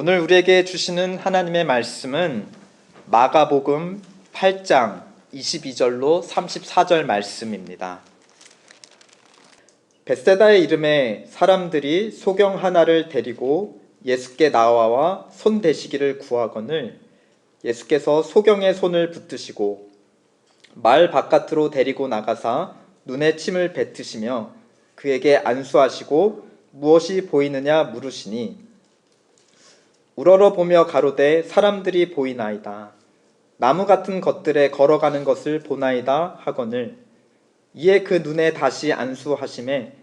오늘 우리에게 주시는 하나님의 말씀은 마가복음 8장 22절로 34절 말씀입니다. 벳세다의 이름에 사람들이 소경 하나를 데리고 예수께 나와 손 대시기를 구하거늘 예수께서 소경의 손을 붙드시고 마을 바깥으로 데리고 나가사 눈에 침을 뱉으시며 그에게 안수하시고 무엇이 보이느냐 물으시니 우러러보며 가로되 사람들이 보이나이다. 나무 같은 것들에 걸어가는 것을 보나이다 하거늘 이에 그 눈에 다시 안수하심에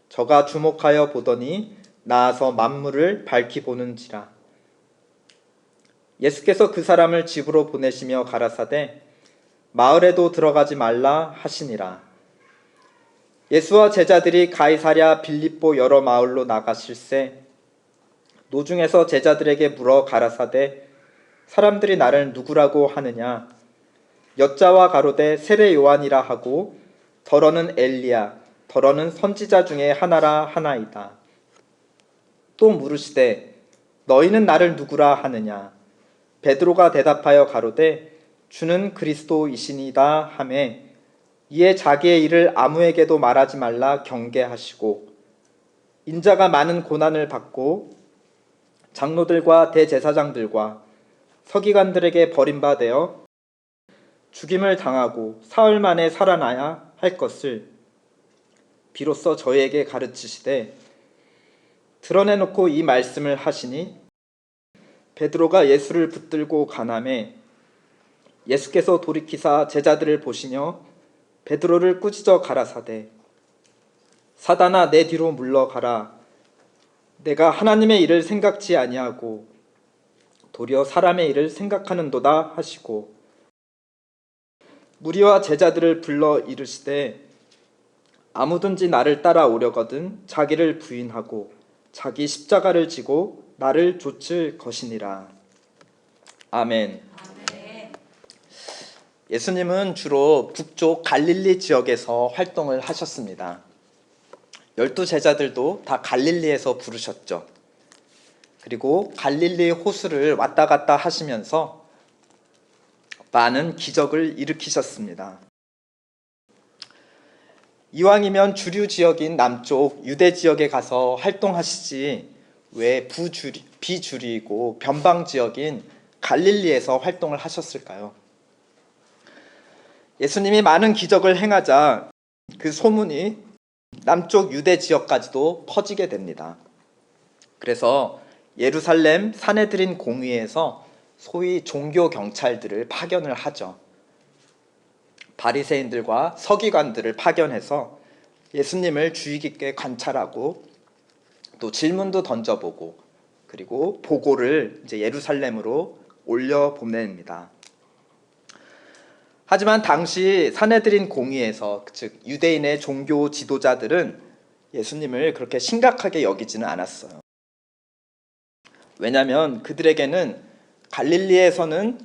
저가 주목하여 보더니 나아서 만물을 밝히 보는지라. 예수께서 그 사람을 집으로 보내시며 가라사대 마을에도 들어가지 말라 하시니라. 예수와 제자들이 가이사랴 빌립보 여러 마을로 나가실새 노중에서 제자들에게 물어 가라사대 사람들이 나를 누구라고 하느냐. 여자와 가로되 세례 요한이라 하고 더러는 엘리야 더러는 선지자 중에 하나라 하나이다. 또 물으시되 너희는 나를 누구라 하느냐. 베드로가 대답하여 가로되 주는 그리스도이시니이다 하매 이에 자기의 일을 아무에게도 말하지 말라 경계하시고 인자가 많은 고난을 받고 장로들과 대제사장들과 서기관들에게 버림받아 죽임을 당하고 사흘 만에 살아나야 할 것을 비로소 저희에게 가르치시되 드러내놓고 이 말씀을 하시니 베드로가 예수를 붙들고 가나매 예수께서 돌이키사 제자들을 보시며 베드로를 꾸짖어 가라사대 사단아 내 뒤로 물러가라. 내가 하나님의 일을 생각지 아니하고 도리어 사람의 일을 생각하는도다 하시고 무리와 제자들을 불러 이르시되 아무든지 나를 따라오려거든 자기를 부인하고 자기 십자가를 지고 나를 좇을 것이니라. 아멘. 예수님은 주로 북쪽 갈릴리 지역에서 활동을 하셨습니다. 12제자들도 다 갈릴리에서 부르셨죠. 그리고 갈릴리 호수를 왔다 갔다 하시면서 많은 기적을 일으키셨습니다. 이왕이면 주류 지역인 남쪽 유대 지역에 가서 활동하시지 왜 비주류이고 변방 지역인 갈릴리에서 활동을 하셨을까요? 예수님이 많은 기적을 행하자 그 소문이 남쪽 유대 지역까지도 퍼지게 됩니다. 그래서 예루살렘 사내드린 공의에서 소위 종교 경찰들을 파견을 하죠. 바리새인들과 서기관들을 파견해서 예수님을 주의 깊게 관찰하고 또 질문도 던져보고 그리고 보고를 이제 예루살렘으로 올려 보냅니다. 하지만 당시 사내드린 공의에서 즉 유대인의 종교 지도자들은 예수님을 그렇게 심각하게 여기지는 않았어요. 왜냐하면 그들에게는 갈릴리에서는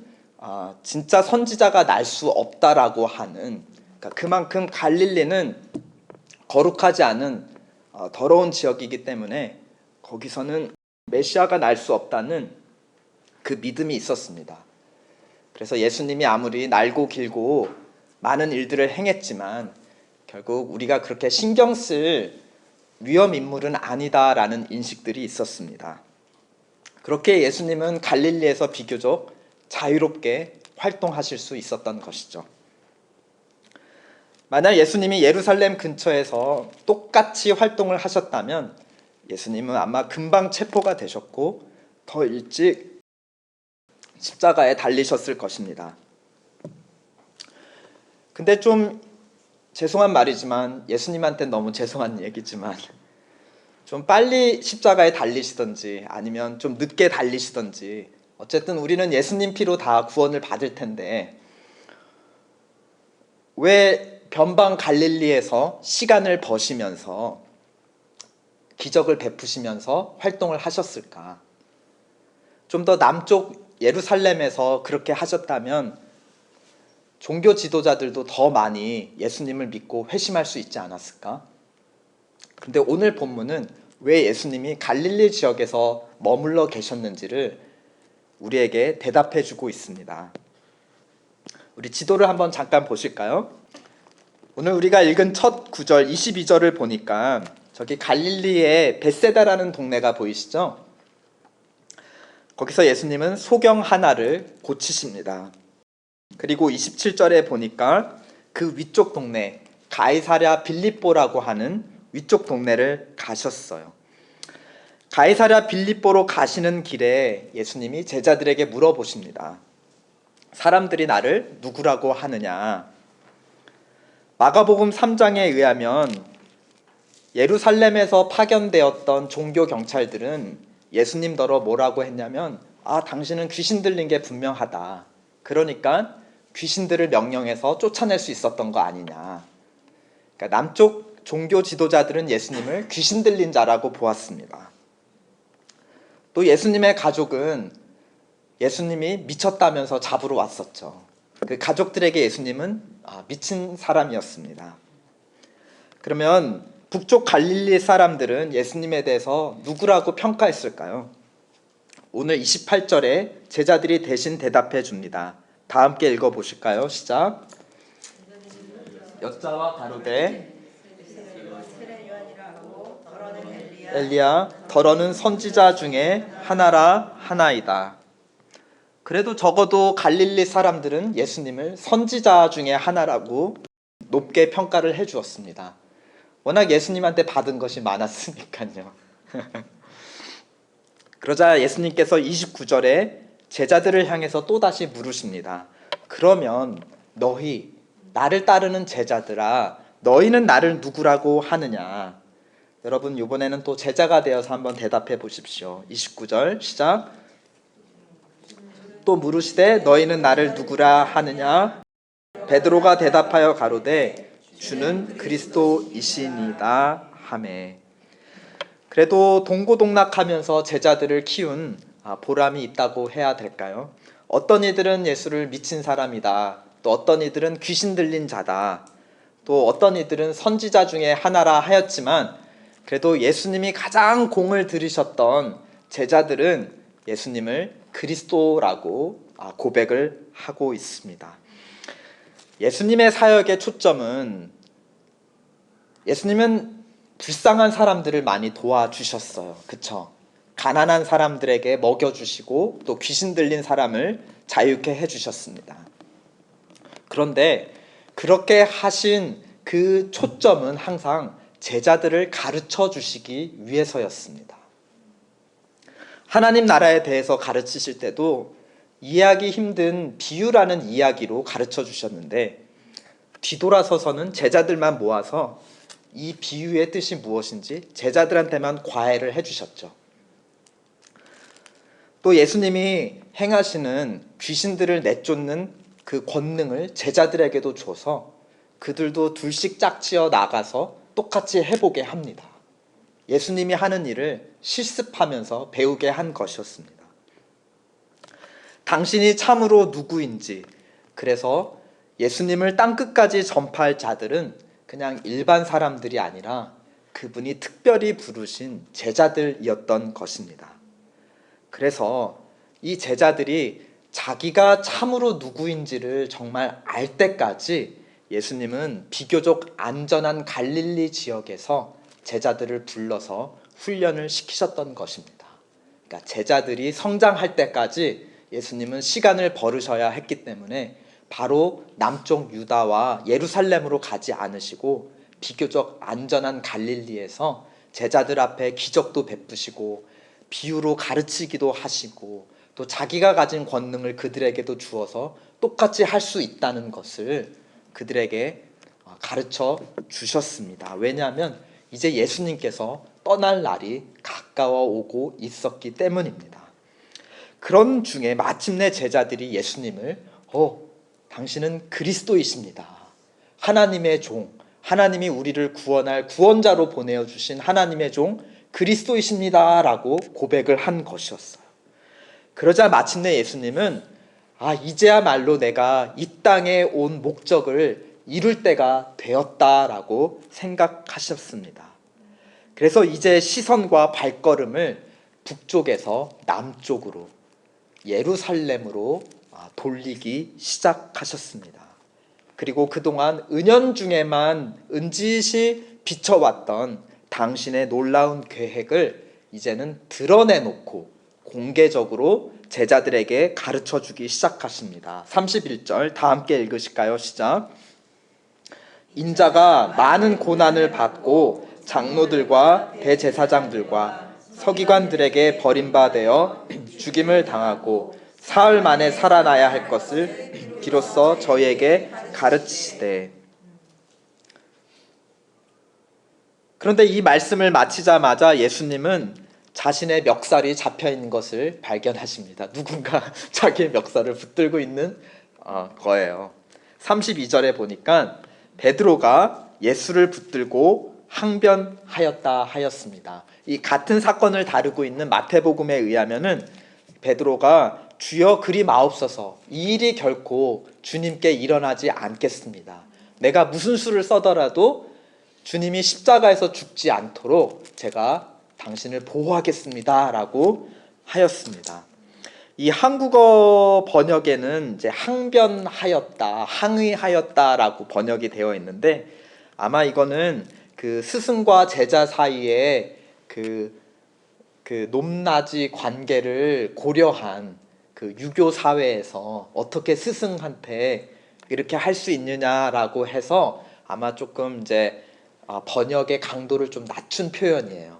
진짜 선지자가 날 수 없다라고 하는 그러니까 그만큼 갈릴리는 거룩하지 않은 더러운 지역이기 때문에 거기서는 메시아가 날 수 없다는 그 믿음이 있었습니다. 그래서 예수님이 아무리 날고 길고 많은 일들을 행했지만 결국 우리가 그렇게 신경 쓸 위험 인물은 아니다라는 인식들이 있었습니다. 그렇게 예수님은 갈릴리에서 비교적 자유롭게 활동하실 수 있었던 것이죠. 만약 예수님이 예루살렘 근처에서 똑같이 활동을 하셨다면 예수님은 아마 금방 체포가 되셨고 더 일찍 십자가에 달리셨을 것입니다. 근데 좀 죄송한 말이지만 예수님한테는 너무 죄송한 얘기지만 좀 빨리 십자가에 달리시던지 아니면 좀 늦게 달리시던지 어쨌든 우리는 예수님 피로 다 구원을 받을 텐데 왜 변방 갈릴리에서 시간을 버시면서 기적을 베푸시면서 활동을 하셨을까? 좀 더 남쪽 예루살렘에서 그렇게 하셨다면 종교 지도자들도 더 많이 예수님을 믿고 회심할 수 있지 않았을까? 근데 오늘 본문은 왜 예수님이 갈릴리 지역에서 머물러 계셨는지를 우리에게 대답해 주고 있습니다. 우리 지도를 한번 잠깐 보실까요? 오늘 우리가 읽은 첫 구절 22절을 보니까 저기 갈릴리의 벳세다라는 동네가 보이시죠? 거기서 예수님은 소경 하나를 고치십니다. 그리고 27절에 보니까 그 위쪽 동네 가이사랴 빌립보라고 하는 위쪽 동네를 가셨어요. 가이사랴 빌립보로 가시는 길에 예수님이 제자들에게 물어보십니다. 사람들이 나를 누구라고 하느냐? 마가복음 3장에 의하면 예루살렘에서 파견되었던 종교 경찰들은 예수님더러 뭐라고 했냐면 당신은 귀신 들린 게 분명하다. 그러니까 귀신들을 명령해서 쫓아낼 수 있었던 거 아니냐. 그러니까 남쪽 종교 지도자들은 예수님을 귀신 들린 자라고 보았습니다. 또 예수님의 가족은 예수님이 미쳤다면서 잡으러 왔었죠. 그 가족들에게 예수님은 미친 사람이었습니다. 그러면 북쪽 갈릴리 사람들은 예수님에 대해서 누구라고 평가했을까요? 오늘 28절에 제자들이 대신 대답해 줍니다. 다 함께 읽어보실까요? 시작. 여자와 가로되 엘리야 더러는 선지자 중에 하나라 하나이다. 그래도 적어도 갈릴리 사람들은 예수님을 선지자 중에 하나라고 높게 평가를 해 주었습니다. 워낙 예수님한테 받은 것이 많았으니까요. 그러자 예수님께서 29절에 제자들을 향해서 또다시 물으십니다. 그러면 너희 나를 따르는 제자들아, 너희는 나를 누구라고 하느냐? 여러분 이번에는 또 제자가 되어서 한번 대답해 보십시오. 29절 시작. 또 물으시되 너희는 나를 누구라 하느냐? 베드로가 대답하여 가로되 주는 그리스도이시니이다 하매. 그래도 동고동락하면서 제자들을 키운 보람이 있다고 해야 될까요? 어떤 이들은 예수를 미친 사람이다. 또 어떤 이들은 귀신 들린 자다. 또 어떤 이들은 선지자 중에 하나라 하였지만 그래도 예수님이 가장 공을 들이셨던 제자들은 예수님을 그리스도라고 고백을 하고 있습니다. 예수님의 사역의 초점은 예수님은 불쌍한 사람들을 많이 도와주셨어요. 그쵸? 가난한 사람들에게 먹여주시고 또 귀신 들린 사람을 자유케 해주셨습니다. 그런데 그렇게 하신 그 초점은 항상 제자들을 가르쳐 주시기 위해서였습니다. 하나님 나라에 대해서 가르치실 때도 이해하기 힘든 비유라는 이야기로 가르쳐 주셨는데 뒤돌아서서는 제자들만 모아서 이 비유의 뜻이 무엇인지 제자들한테만 과외를 해주셨죠. 또 예수님이 행하시는 귀신들을 내쫓는 그 권능을 제자들에게도 줘서 그들도 둘씩 짝지어 나가서 똑같이 해보게 합니다. 예수님이 하는 일을 실습하면서 배우게 한 것이었습니다. 당신이 참으로 누구인지, 그래서 예수님을 땅끝까지 전파할 자들은 그냥 일반 사람들이 아니라 그분이 특별히 부르신 제자들이었던 것입니다. 그래서 이 제자들이 자기가 참으로 누구인지를 정말 알 때까지 예수님은 비교적 안전한 갈릴리 지역에서 제자들을 불러서 훈련을 시키셨던 것입니다. 그러니까 제자들이 성장할 때까지 예수님은 시간을 벌으셔야 했기 때문에 바로 남쪽 유다와 예루살렘으로 가지 않으시고 비교적 안전한 갈릴리에서 제자들 앞에 기적도 베푸시고 비유로 가르치기도 하시고 또 자기가 가진 권능을 그들에게도 주어서 똑같이 할 수 있다는 것을 그들에게 가르쳐 주셨습니다. 왜냐하면 이제 예수님께서 떠날 날이 가까워 오고 있었기 때문입니다. 그런 중에 마침내 제자들이 예수님을 당신은 그리스도이십니다. 하나님의 종, 하나님이 우리를 구원할 구원자로 보내주신 하나님의 종 그리스도이십니다 라고 고백을 한 것이었어요. 그러자 마침내 예수님은 이제야말로 내가 이 땅에 온 목적을 이룰 때가 되었다라고 생각하셨습니다. 그래서 이제 시선과 발걸음을 북쪽에서 남쪽으로 예루살렘으로 돌리기 시작하셨습니다. 그리고 그동안 은연중에만 은지시 비춰왔던 당신의 놀라운 계획을 이제는 드러내놓고 공개적으로 제자들에게 가르쳐주기 시작하십니다. 31절 다 함께 읽으실까요? 시작. 인자가 많은 고난을 받고 장로들과 대제사장들과 서기관들에게 버림받아 죽임을 당하고 사흘 만에 살아나야 할 것을 비로소 저희에게 가르치시되. 그런데 이 말씀을 마치자마자 예수님은 자신의 멱살이 잡혀있는 것을 발견하십니다. 누군가 자기의 멱살을 붙들고 있는 거예요. 32절에 보니까 베드로가 예수를 붙들고 항변하였다 하였습니다. 이 같은 사건을 다루고 있는 마태복음에 의하면은 베드로가 주여 그리 마옵소서, 이 일이 결코 주님께 일어나지 않겠습니다. 내가 무슨 수를 써더라도 주님이 십자가에서 죽지 않도록 제가 당신을 보호하겠습니다 라고 하였습니다. 이 한국어 번역에는 이제 항변하였다, 항의하였다 라고 번역이 되어 있는데, 아마 이거는 그 스승과 제자 사이에 그 높낮이 관계를 고려한 그 유교 사회에서 어떻게 스승한테 이렇게 할 수 있느냐라고 해서 아마 조금 이제 번역의 강도를 좀 낮춘 표현이에요.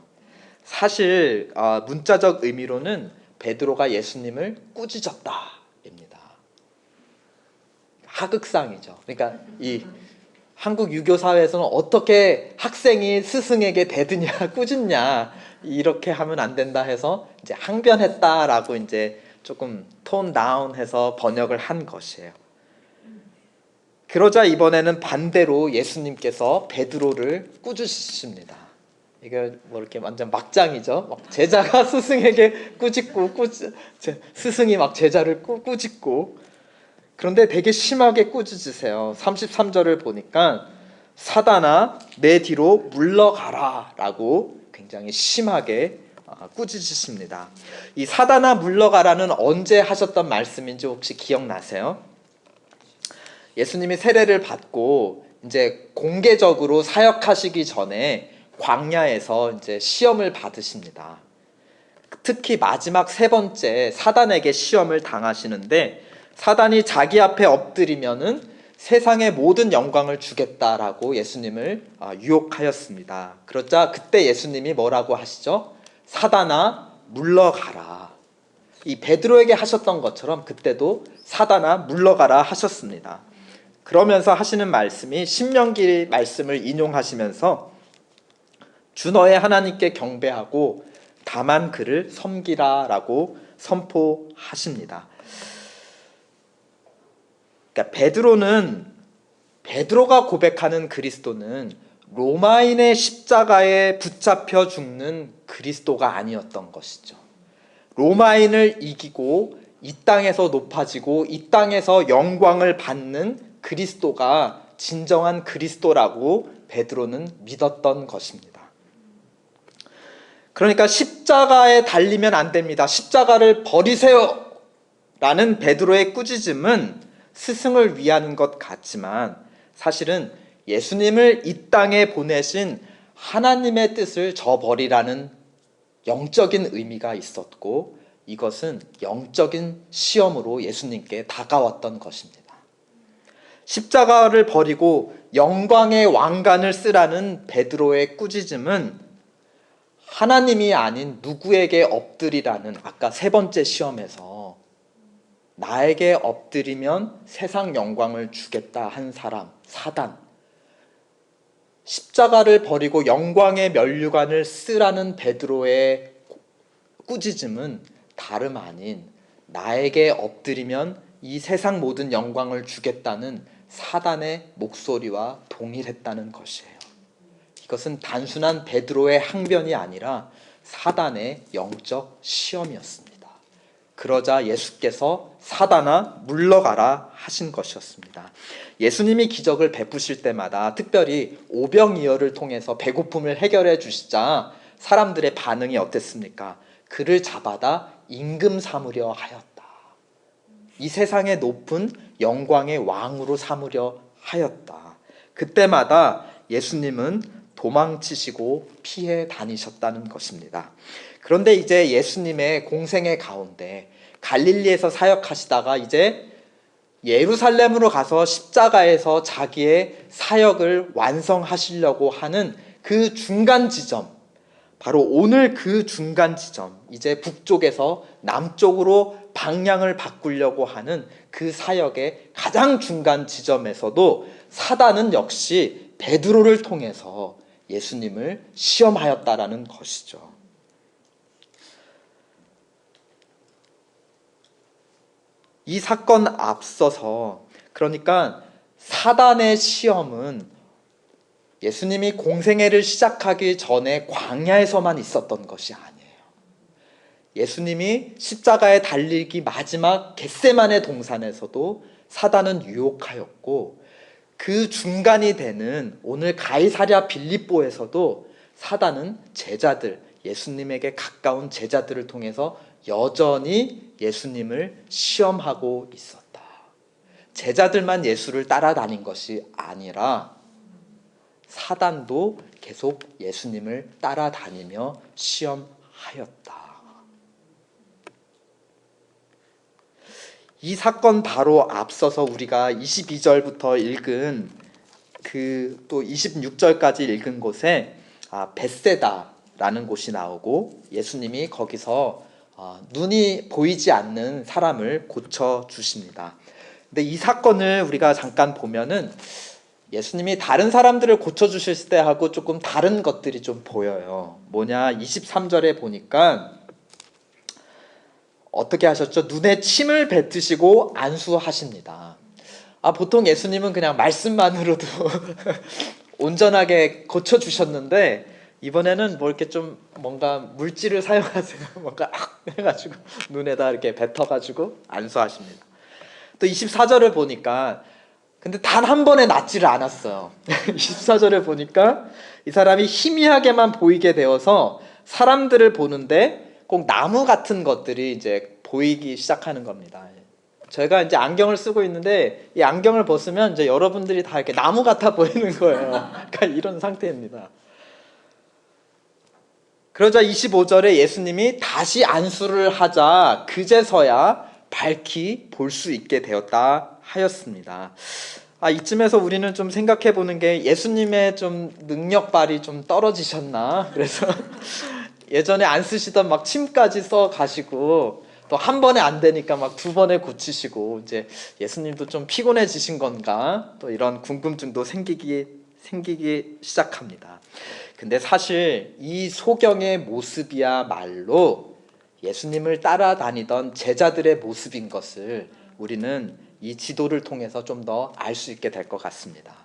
사실 문자적 의미로는 베드로가 예수님을 꾸짖었다입니다. 하극상이죠. 그러니까 이 한국 유교 사회에서는 어떻게 학생이 스승에게 대드냐, 꾸짖냐, 이렇게 하면 안 된다 해서 이제 항변했다라고 이제 조금 톤 다운해서 번역을 한 것이에요. 그러자 이번에는 반대로 예수님께서 베드로를 꾸짖으십니다. 이게 뭐 이렇게 완전 막장이죠. 막 제자가 스승에게 꾸짖고 스승이 막 제자를 꾸짖고, 그런데 되게 심하게 꾸짖으세요. 33절을 보니까 사단아 내 뒤로 물러가라 라고 굉장히 심하게 꾸짖으십니다. 이 사단아 물러가라는 언제 하셨던 말씀인지 혹시 기억나세요? 예수님이 세례를 받고 이제 공개적으로 사역하시기 전에 광야에서 이제 시험을 받으십니다. 특히 마지막 세 번째 사단에게 시험을 당하시는데, 사단이 자기 앞에 엎드리면은 세상의 모든 영광을 주겠다라고 예수님을 유혹하였습니다. 그러자 그때 예수님이 뭐라고 하시죠? 사단아 물러가라. 이 베드로에게 하셨던 것처럼 그때도 사단아 물러가라 하셨습니다. 그러면서 하시는 말씀이 신명기 말씀을 인용하시면서 주 너의 하나님께 경배하고 다만 그를 섬기라 라고 선포하십니다. 그러니까 베드로가 고백하는 그리스도는 로마인의 십자가에 붙잡혀 죽는 그리스도가 아니었던 것이죠. 로마인을 이기고 이 땅에서 높아지고 이 땅에서 영광을 받는 그리스도가 진정한 그리스도라고 베드로는 믿었던 것입니다. 그러니까 십자가에 달리면 안 됩니다. 십자가를 버리세요 라는 베드로의 꾸짖음은 스승을 위한 것 같지만 사실은 예수님을 이 땅에 보내신 하나님의 뜻을 저버리라는 영적인 의미가 있었고, 이것은 영적인 시험으로 예수님께 다가왔던 것입니다. 십자가를 버리고 영광의 왕관을 쓰라는 베드로의 꾸짖음은 하나님이 아닌 누구에게 엎드리라는, 아까 세 번째 시험에서 나에게 엎드리면 세상 영광을 주겠다 한 사람, 사단, 십자가를 버리고 영광의 면류관을 쓰라는 베드로의 꾸짖음은 다름 아닌 나에게 엎드리면 이 세상 모든 영광을 주겠다는 사단의 목소리와 동일했다는 것이에요. 이것은 단순한 베드로의 항변이 아니라 사단의 영적 시험이었습니다. 그러자 예수께서 사단아 물러가라 하신 것이었습니다. 예수님이 기적을 베푸실 때마다 특별히 오병이어를 통해서 배고픔을 해결해 주시자 사람들의 반응이 어땠습니까? 그를 잡아다 임금 삼으려 하였다. 이 세상의 높은 영광의 왕으로 삼으려 하였다. 그때마다 예수님은 도망치시고 피해 다니셨다는 것입니다. 그런데 이제 예수님의 공생의 가운데 갈릴리에서 사역하시다가 이제 예루살렘으로 가서 십자가에서 자기의 사역을 완성하시려고 하는 그 중간 지점, 바로 오늘 그 중간 지점, 이제 북쪽에서 남쪽으로 방향을 바꾸려고 하는 그 사역의 가장 중간 지점에서도 사단은 역시 베드로를 통해서 예수님을 시험하였다라는 것이죠. 이 사건 앞서서, 그러니까 사단의 시험은 예수님이 공생애를 시작하기 전에 광야에서만 있었던 것이 아니에요. 예수님이 십자가에 달리기 마지막 겟세마네 동산에서도 사단은 유혹하였고, 그 중간이 되는 오늘 가이사랴 빌립보에서도 사단은 제자들, 예수님에게 가까운 제자들을 통해서 여전히 예수님을 시험하고 있었다. 제자들만 예수를 따라다닌 것이 아니라 사단도 계속 예수님을 따라다니며 시험하였다. 이 사건 바로 앞서서 우리가 22절부터 읽은 또 26절까지 읽은 곳에 벳세다라는 곳이 나오고 예수님이 거기서 눈이 보이지 않는 사람을 고쳐 주십니다. 근데 이 사건을 우리가 잠깐 보면은 예수님이 다른 사람들을 고쳐 주실 때하고 조금 다른 것들이 좀 보여요. 뭐냐, 23절에 보니까 어떻게 하셨죠? 눈에 침을 뱉으시고 안수하십니다. 보통 예수님은 그냥 말씀만으로도 온전하게 고쳐주셨는데 이번에는 뭐 이렇게 좀 뭔가 물질을 사용하세요. 뭔가 해가지고 눈에다 이렇게 뱉어가지고 안수하십니다. 또 24절을 보니까 근데 단 한 번에 낫지를 않았어요. 24절을 보니까 이 사람이 희미하게만 보이게 되어서 사람들을 보는데 꼭 나무 같은 것들이 이제 보이기 시작하는 겁니다. 제가 이제 안경을 쓰고 있는데 이 안경을 벗으면 이제 여러분들이 다 이렇게 나무 같아 보이는 거예요. 그러니까 이런 상태입니다. 그러자 25절에 예수님이 다시 안수를 하자 그제서야 밝히 볼 수 있게 되었다 하였습니다. 이쯤에서 우리는 좀 생각해 보는 게 예수님의 좀 능력 발이 좀 떨어지셨나? 그래서 예전에 안 쓰시던 막 침까지 써 가시고 또 한 번에 안 되니까 막 두 번에 고치시고 이제 예수님도 좀 피곤해지신 건가? 또 이런 궁금증도 생기기 시작합니다. 근데 사실 이 소경의 모습이야말로 예수님을 따라다니던 제자들의 모습인 것을 우리는 이 지도를 통해서 좀 더 알 수 있게 될 것 같습니다.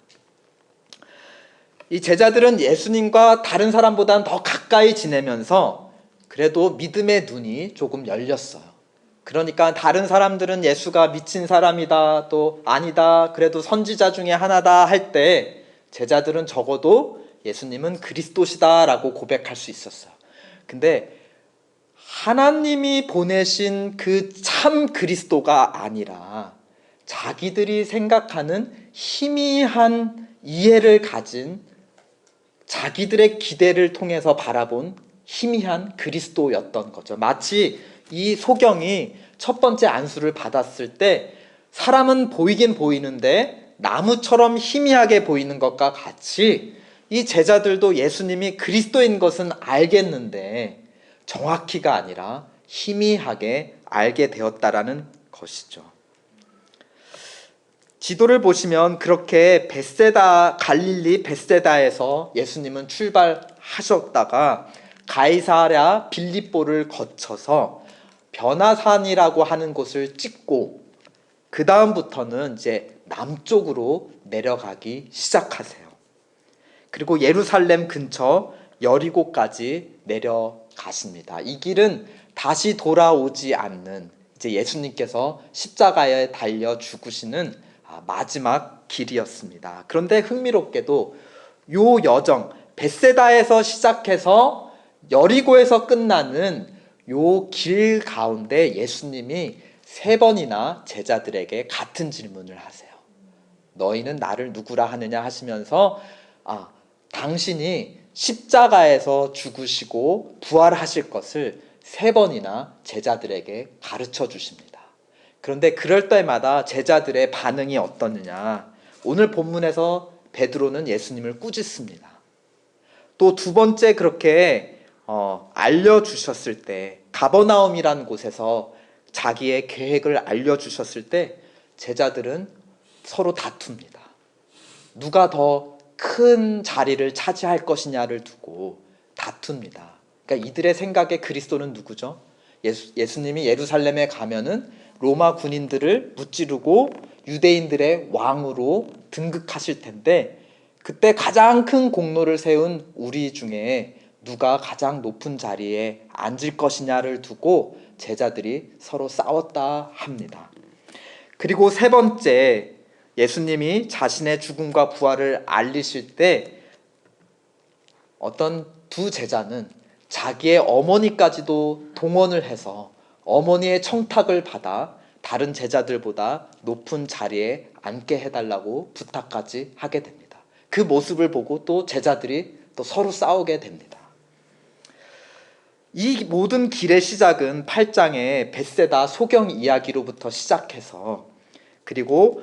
이 제자들은 예수님과 다른 사람보다는 더 가까이 지내면서 그래도 믿음의 눈이 조금 열렸어요. 그러니까 다른 사람들은 예수가 미친 사람이다, 또 아니다, 그래도 선지자 중에 하나다 할 때 제자들은 적어도 예수님은 그리스도시다 라고 고백할 수 있었어요. 근데 하나님이 보내신 그 참 그리스도가 아니라 자기들이 생각하는 희미한 이해를 가진 자기들의 기대를 통해서 바라본 희미한 그리스도였던 거죠. 마치 이 소경이 첫 번째 안수를 받았을 때 사람은 보이긴 보이는데 나무처럼 희미하게 보이는 것과 같이 이 제자들도 예수님이 그리스도인 것은 알겠는데 정확히가 아니라 희미하게 알게 되었다라는 것이죠. 지도를 보시면 그렇게 갈릴리 벳세다에서 예수님은 출발하셨다가 가이사랴 빌립보를 거쳐서 변화산이라고 하는 곳을 찍고 그 다음부터는 이제 남쪽으로 내려가기 시작하세요. 그리고 예루살렘 근처 여리고까지 내려가십니다. 이 길은 다시 돌아오지 않는 이제 예수님께서 십자가에 달려 죽으시는 마지막 길이었습니다. 그런데 흥미롭게도 요 여정, 벳세다에서 시작해서 여리고에서 끝나는 요 길 가운데 예수님이 3번이나 제자들에게 같은 질문을 하세요. 너희는 나를 누구라 하느냐 하시면서 당신이 십자가에서 죽으시고 부활하실 것을 3번이나 제자들에게 가르쳐 주십니다. 그런데 그럴 때마다 제자들의 반응이 어떻느냐, 오늘 본문에서 베드로는 예수님을 꾸짖습니다. 또 2번째 그렇게 알려주셨을 때, 가버나움이라는 곳에서 자기의 계획을 알려주셨을 때 제자들은 서로 다툽니다. 누가 더 큰 자리를 차지할 것이냐를 두고 다툽니다. 그러니까 이들의 생각에 그리스도는 누구죠? 예수님이 예루살렘에 가면은 로마 군인들을 무찌르고 유대인들의 왕으로 등극하실 텐데, 그때 가장 큰 공로를 세운 우리 중에 누가 가장 높은 자리에 앉을 것이냐를 두고 제자들이 서로 싸웠다 합니다. 그리고 3번째, 예수님이 자신의 죽음과 부활을 알리실 때 어떤 2 제자는 자기의 어머니까지도 동원을 해서 어머니의 청탁을 받아 다른 제자들보다 높은 자리에 앉게 해달라고 부탁까지 하게 됩니다. 그 모습을 보고 또 제자들이 또 서로 싸우게 됩니다. 이 모든 길의 시작은 8장의 벳세다 소경 이야기로부터 시작해서, 그리고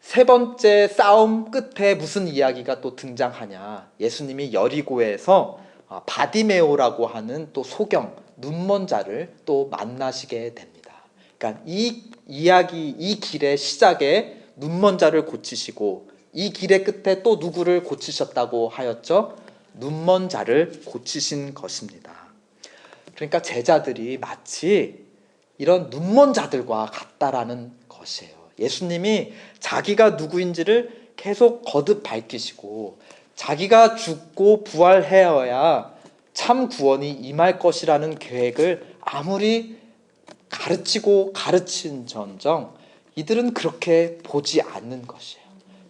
3번째 싸움 끝에 무슨 이야기가 또 등장하냐, 예수님이 여리고에서 바디메오라고 하는 또 소경, 눈먼 자를 또 만나시게 됩니다. 그러니까 이 이야기, 이 길의 시작에 눈먼 자를 고치시고 이 길의 끝에 또 누구를 고치셨다고 하였죠? 눈먼 자를 고치신 것입니다. 그러니까 제자들이 마치 이런 눈먼 자들과 같다라는 것이에요. 예수님이 자기가 누구인지를 계속 거듭 밝히시고 자기가 죽고 부활하여야 참 구원이 임할 것이라는 계획을 아무리 가르치고 가르친전정 이들은 그렇게 보지 않는 것이에요.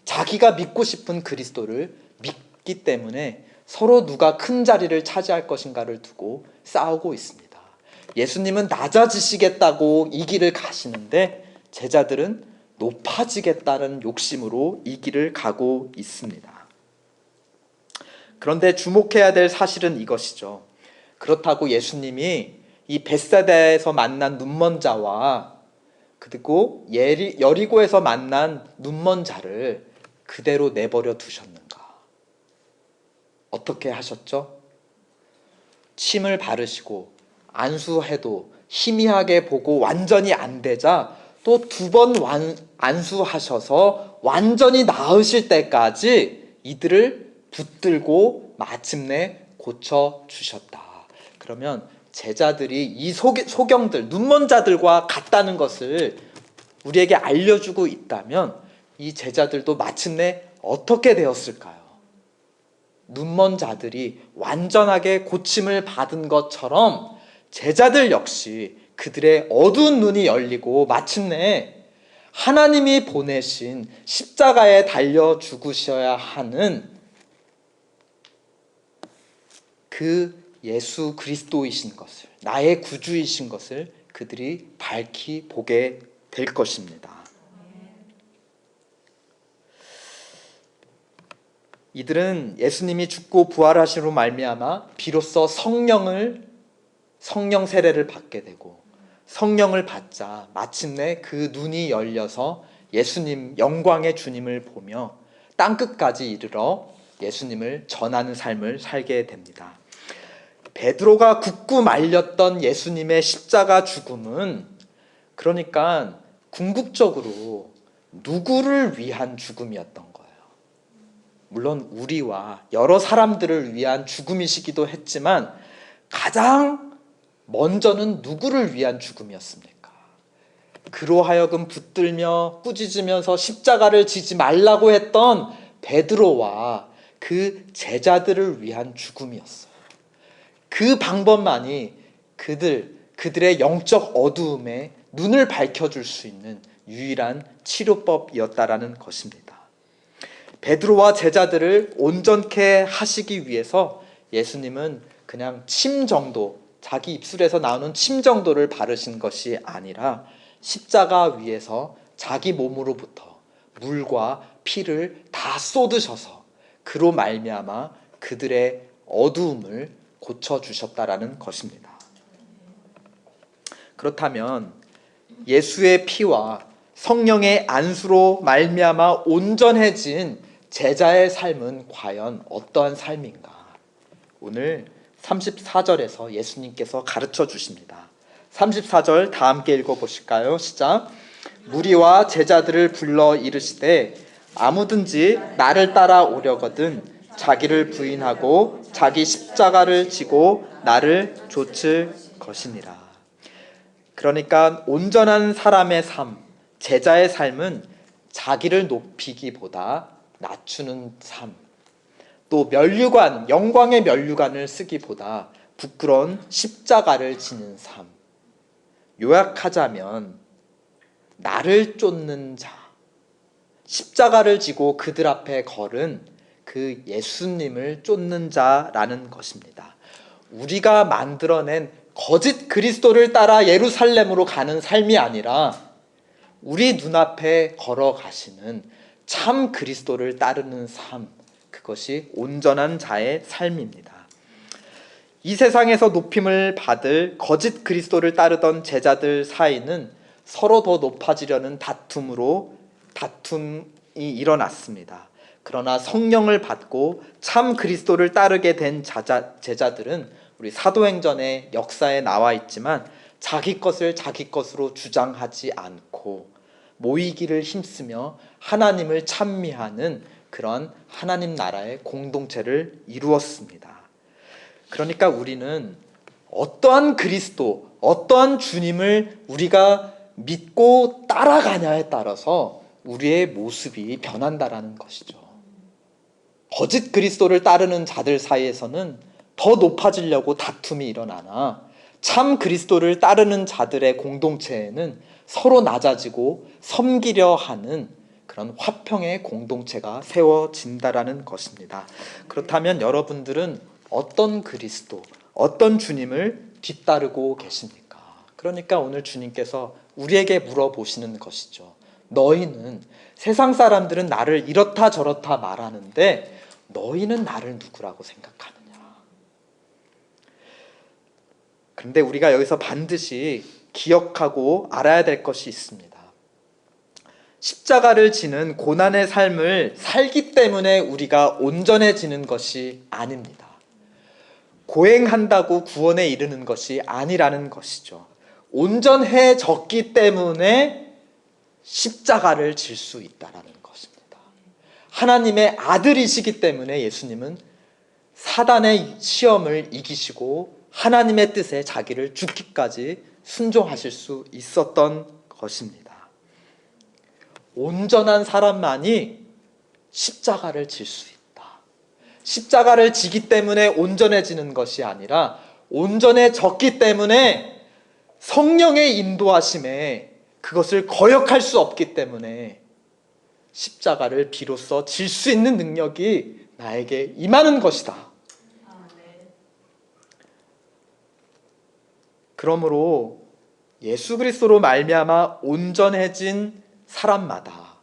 자기가 믿고 싶은 그리스도를 믿기 때문에 서로 누가 큰 자리를 차지할 것인가를 두고 싸우고 있습니다. 예수님은 낮아지시겠다고 이 길을 가시는데 제자들은 높아지겠다는 욕심으로 이 길을 가고 있습니다. 그런데 주목해야 될 사실은 이것이죠. 그렇다고 예수님이 이 벳세다에서 만난 눈먼 자와 그리고 여리고에서 만난 눈먼 자를 그대로 내버려 두셨는가? 어떻게 하셨죠? 침을 바르시고 안수해도 희미하게 보고 완전히 안 되자 또 2번 안수하셔서 완전히 나으실 때까지 이들을 붙들고 마침내 고쳐주셨다. 그러면 제자들이 이 소경들, 눈먼 자들과 같다는 것을 우리에게 알려주고 있다면 이 제자들도 마침내 어떻게 되었을까요? 눈먼 자들이 완전하게 고침을 받은 것처럼 제자들 역시 그들의 어두운 눈이 열리고 마침내 하나님이 보내신 십자가에 달려 죽으셔야 하는 그 예수 그리스도이신 것을, 나의 구주이신 것을 그들이 밝히 보게 될 것입니다. 이들은 예수님이 죽고 부활하심으로 말미암아 비로소 성령 세례를 받게 되고 성령을 받자 마침내 그 눈이 열려서 예수님, 영광의 주님을 보며 땅끝까지 이르러 예수님을 전하는 삶을 살게 됩니다. 베드로가 굳고 말렸던 예수님의 십자가 죽음은 그러니까 궁극적으로 누구를 위한 죽음이었던 거예요. 물론 우리와 여러 사람들을 위한 죽음이시기도 했지만 가장 먼저는 누구를 위한 죽음이었습니까? 그로 하여금 붙들며 꾸짖으면서 십자가를 지지 말라고 했던 베드로와 그 제자들을 위한 죽음이었어요. 그 방법만이 그들의 영적 어두움에 눈을 밝혀줄 수 있는 유일한 치료법이었다라는 것입니다. 베드로와 제자들을 온전케 하시기 위해서 예수님은 그냥 침 정도, 자기 입술에서 나오는 침 정도를 바르신 것이 아니라 십자가 위에서 자기 몸으로부터 물과 피를 다 쏟으셔서 그로 말미암아 그들의 어두움을 고쳐주셨다라는 것입니다. 그렇다면 예수의 피와 성령의 안수로 말미암아 온전해진 제자의 삶은 과연 어떠한 삶인가? 오늘 34절에서 예수님께서 가르쳐 주십니다. 34절 다 함께 읽어보실까요? 시작. 무리와 제자들을 불러 이르시되 아무든지 나를 따라 오려거든 자기를 부인하고 자기 십자가를 지고 나를 좇을 것이니라. 그러니까 온전한 사람의 삶, 제자의 삶은 자기를 높이기보다 낮추는 삶, 또 면류관, 영광의 면류관을 쓰기보다 부끄러운 십자가를 지는 삶. 요약하자면 나를 쫓는 자, 십자가를 지고 그들 앞에 걸은 그 예수님을 쫓는 자라는 것입니다. 우리가 만들어낸 거짓 그리스도를 따라 예루살렘으로 가는 삶이 아니라 우리 눈앞에 걸어가시는 참 그리스도를 따르는 삶, 그것이 온전한 자의 삶입니다. 이 세상에서 높임을 받을 거짓 그리스도를 따르던 제자들 사이는 서로 더 높아지려는 다툼이 일어났습니다. 그러나 성령을 받고 참 그리스도를 따르게 된 제자들은 우리 사도행전의 역사에 나와 있지만 자기 것을 자기 것으로 주장하지 않고 모이기를 힘쓰며 하나님을 찬미하는 그런 하나님 나라의 공동체를 이루었습니다. 그러니까 우리는 어떠한 그리스도, 어떠한 주님을 우리가 믿고 따라가냐에 따라서 우리의 모습이 변한다라는 것이죠. 거짓 그리스도를 따르는 자들 사이에서는 더 높아지려고 다툼이 일어나나 참 그리스도를 따르는 자들의 공동체에는 서로 낮아지고 섬기려 하는 그런 화평의 공동체가 세워진다라는 것입니다. 그렇다면 여러분들은 어떤 그리스도, 어떤 주님을 뒤따르고 계십니까? 그러니까 오늘 주님께서 우리에게 물어보시는 것이죠. 너희는, 세상 사람들은 나를 이렇다 저렇다 말하는데 너희는 나를 누구라고 생각하느냐? 그런데 우리가 여기서 반드시 기억하고 알아야 될 것이 있습니다. 십자가를 지는 고난의 삶을 살기 때문에 우리가 온전해지는 것이 아닙니다. 고행한다고 구원에 이르는 것이 아니라는 것이죠. 온전해졌기 때문에 십자가를 질 수 있다라는 것입니다. 하나님의 아들이시기 때문에 예수님은 사단의 시험을 이기시고 하나님의 뜻에 자기를 죽기까지 순종하실 수 있었던 것입니다. 온전한 사람만이 십자가를 질 수 있다. 십자가를 지기 때문에 온전해지는 것이 아니라 온전해졌기 때문에 성령의 인도하심에 그것을 거역할 수 없기 때문에 십자가를 비로소 질 수 있는 능력이 나에게 임하는 것이다. 그러므로 예수 그리스도로 말미암아 온전해진 사람마다,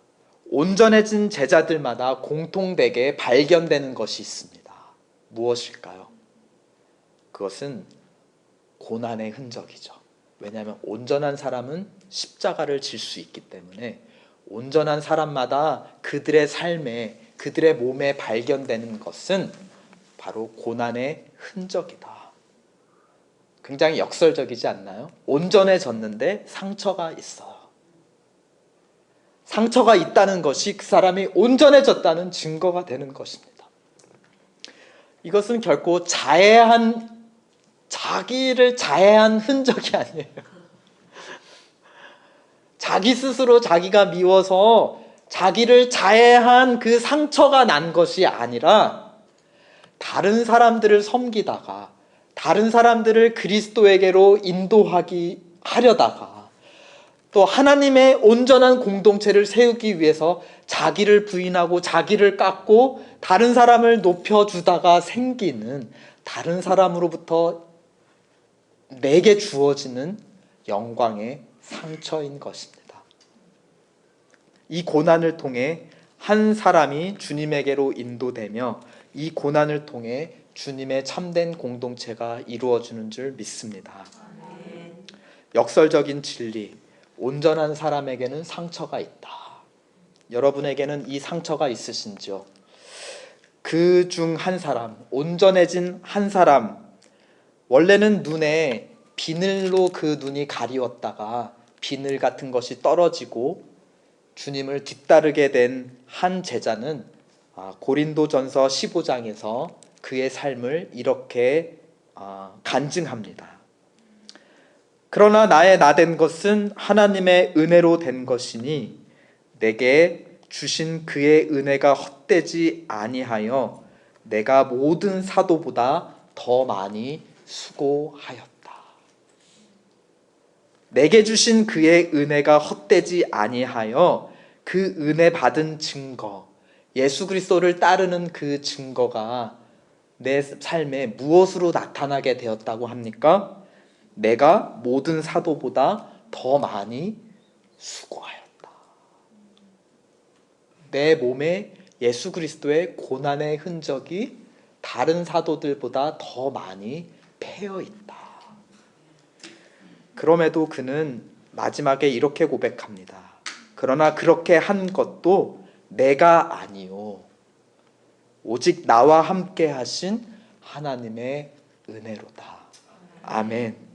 온전해진 제자들마다 공통되게 발견되는 것이 있습니다. 무엇일까요? 그것은 고난의 흔적이죠. 왜냐하면 온전한 사람은 십자가를 질 수 있기 때문에 온전한 사람마다 그들의 삶에, 그들의 몸에 발견되는 것은 바로 고난의 흔적이다. 굉장히 역설적이지 않나요? 온전해졌는데 상처가 있어요. 상처가 있다는 것이 그 사람이 온전해졌다는 증거가 되는 것입니다. 이것은 결코 자기를 자해한 흔적이 아니에요. 자기 스스로 자기가 미워서 자기를 자해한 그 상처가 난 것이 아니라 다른 사람들을 섬기다가 다른 사람들을 그리스도에게로 하려다가 또 하나님의 온전한 공동체를 세우기 위해서 자기를 부인하고 자기를 깎고 다른 사람을 높여주다가 생기는, 다른 사람으로부터 내게 주어지는 영광의 상처인 것입니다. 이 고난을 통해 한 사람이 주님에게로 인도되며 이 고난을 통해 주님의 참된 공동체가 이루어지는 줄 믿습니다. 역설적인 진리, 온전한 사람에게는 상처가 있다. 여러분에게는 이 상처가 있으신지요? 그 중 한 사람, 온전해진 한 사람, 원래는 눈에 비늘로 그 눈이 가리웠다가 비늘 같은 것이 떨어지고 주님을 뒤따르게 된 한 제자는 고린도전서 15장에서 그의 삶을 이렇게 간증합니다. 그러나 나의 나된 것은 하나님의 은혜로 된 것이니 내게 주신 그의 은혜가 헛되지 아니하여 내가 모든 사도보다 더 많이 수고하였다. 내게 주신 그의 은혜가 헛되지 아니하여 그 은혜 받은 증거, 예수 그리스도를 따르는 그 증거가 내 삶에 무엇으로 나타나게 되었다고 합니까? 내가 모든 사도보다 더 많이 수고하였다. 내 몸에 예수 그리스도의 고난의 흔적이 다른 사도들보다 더 많이 패여 있다. 그럼에도 그는 마지막에 이렇게 고백합니다. 그러나 그렇게 한 것도 내가 아니요 오직 나와 함께 하신 하나님의 은혜로다. 아멘.